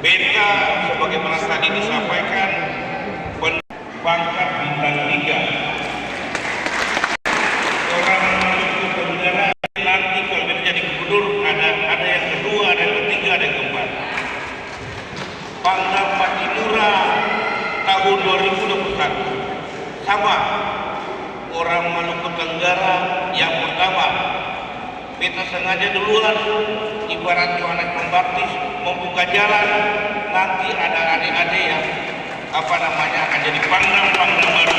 Beta sebagaimana tadi disampaikan pangkat bintang 3. Orang Maluku Tenggara nanti kalau beta jadi gubernur ada yang kedua, ada yang ketiga, ada yang keempat. Pangkat Patimura tahun 2021 sama orang Maluku Tenggara yang pertama. Beta sengaja duluan ibarat Yohanes Pembaptis membuka jalan, nanti ada adik-adik yang akan jadi pangdam baru.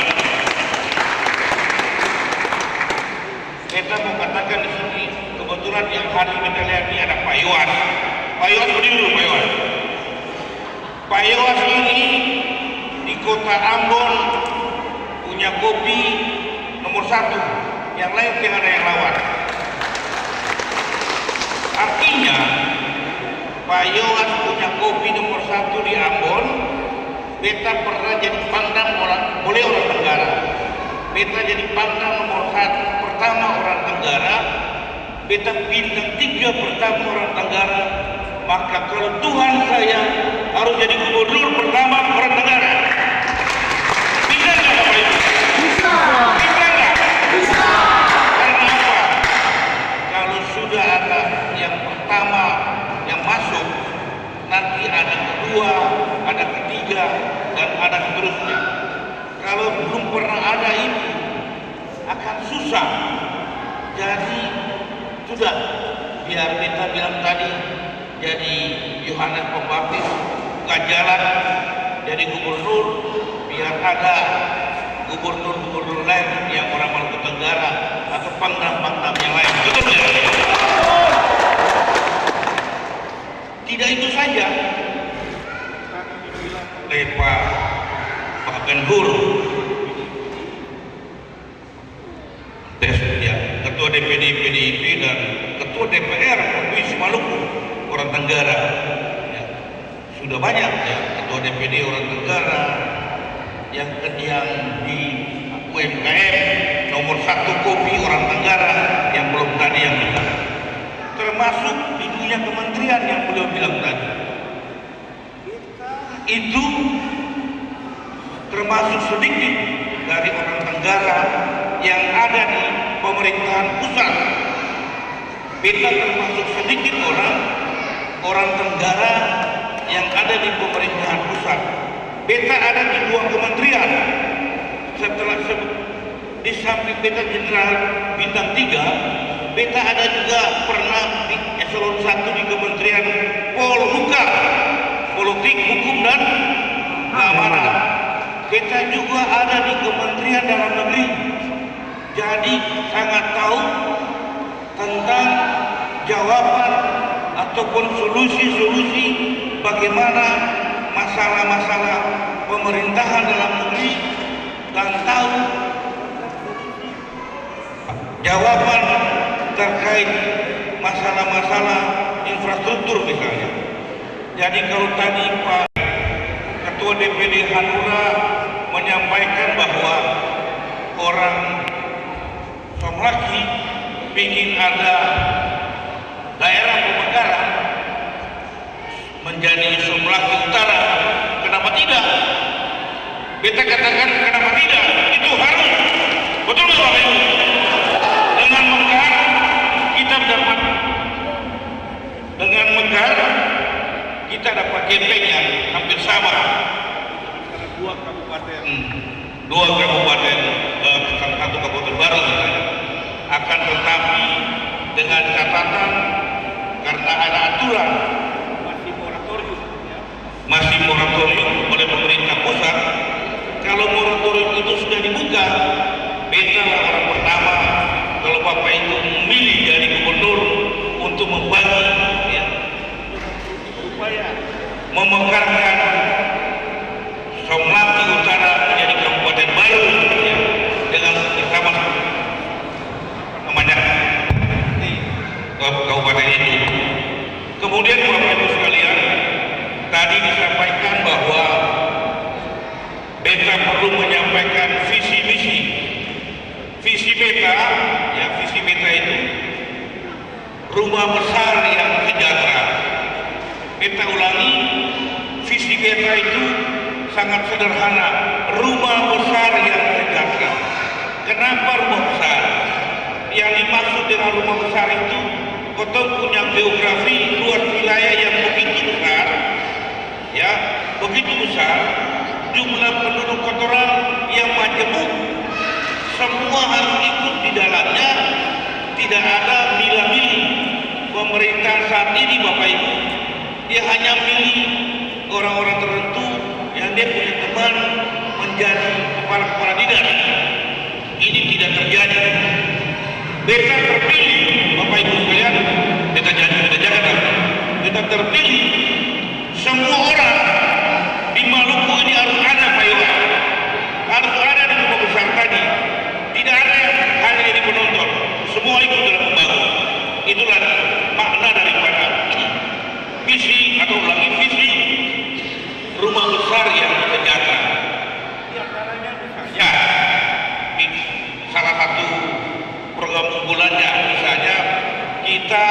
Beta mau katakan di sini, kebetulan yang hari beta lihat ini ada Pak Yowas. Pak Yowas berdiri dulu, Pak Yowas. Pak Yowas ini di kota Ambon punya kopi nomor 1, yang lain tidak ada yang lawan. Artinya Pak Yowas punya kopi nomor 1 di Ambon. Beta pernah jadi pangdam oleh orang Tenggara. Beta jadi pangdam nomor 1 pertama orang Tenggara. Beta bintang 3 pertama orang Tenggara. Maka kalau Tuhan saya harus jadi gubernur pertama orang Tenggara. Bisa nggak Bapak Ibu? Bisa. Bisa nggak? Bisa. Karena apa? Kalau sudah ada yang pertama yang masuk, nanti ada kedua, ada ketiga, dan ada seterusnya. Kalau belum pernah ada ini, akan susah. Jadi sudah, biar kita bilang tadi, jadi Yohanes Pembaptis buka jalan, jadi gubernur, biar ada gubernur-gubernur lain yang orang Maluku Tenggara atau pangdam-pangdam yang lain. Betul ya? Tidak itu saja. Pak Ben-Hur, Ketua DPD PDIP dan Ketua DPR Provinsi Maluku orang Tenggara. Ya, sudah banyak ya Ketua DPD orang Tenggara yang di UMKM nomor 1 kopi orang Tenggara yang belum tadi yang bilang. Termasuk di dunia kementerian yang beliau bilang tadi. Itu termasuk sedikit dari orang Tenggara yang ada di pemerintahan pusat. Beta termasuk sedikit orang Tenggara yang ada di pemerintahan pusat. Beta ada di 2 kementerian. Setelah di samping beta jenderal bintang 3, beta ada juga pernah di eselon 1 di Kementerian Polhukam, Politik, Hukum dan Keamanan. Beta juga ada di Kementerian Dalam Negeri. Jadi sangat tahu tentang jawaban ataupun solusi-solusi bagaimana masalah-masalah pemerintahan dalam negeri, dan tahu jawaban terkait masalah-masalah infrastruktur misalnya. Jadi kalau tadi Pak Ketua DPD Hanura menyampaikan bahwa orang Somlaki ingin ada daerah pemekaran menjadi Somlaki Utara, kenapa tidak? Beta katakan kenapa tidak? Itu harus. Betul nggak Bapak Ibu? Dengan Mekar kita dapat, dengan Mekar kita dapat genteng yang hampir sama. Dua kabupaten, satu kabupaten baru misalnya. Akan tetapi dengan catatan karena ada aturan masih moratorium oleh pemerintah pusat. Kalau moratorium itu sudah dibuka, beta lah orang pertama kalau Bapak Ibu memilih jadi gubernur untuk membagi ya, upaya memekarkan Somlaki Utara menjadi kabupaten baru ya, dengan bersama namanya kabupaten itu. Kemudian Bapak Ibu sekalian, tadi disampaikan bahwa beta perlu menyampaikan visi misi. Visi beta, ya visi beta itu rumah besar yang sejahtera. Kita ulangi, itu sangat sederhana, rumah besar yang sejahtera. Kenapa rumah besar? Yang dimaksud dengan rumah besar itu, kota punya geografi luas wilayah yang begitu besar, ya, begitu besar, jumlah penduduk kotoran yang majemuk, semua harus ikut di dalamnya, tidak ada milih-milih. Pemerintah saat ini Bapak Ibu, dia hanya milih orang-orang tertentu yang dia punya teman menjadi kepala-kepala dinas. Ini tidak terjadi. Beta terpilih, Bapak Ibu sekalian, beta jaga, beta terpilih. Semua orang di Maluku ini harus ada Pak Iwan, harus ada di rumah besar tadi. Tidak ada yang hanya jadi penonton, semua ikut dalam membangun. Itulah makna daripada visi atau lagi visi rumah besar yang sejahtera. Di antaranya misalnya salah satu program unggulannya misalnya kita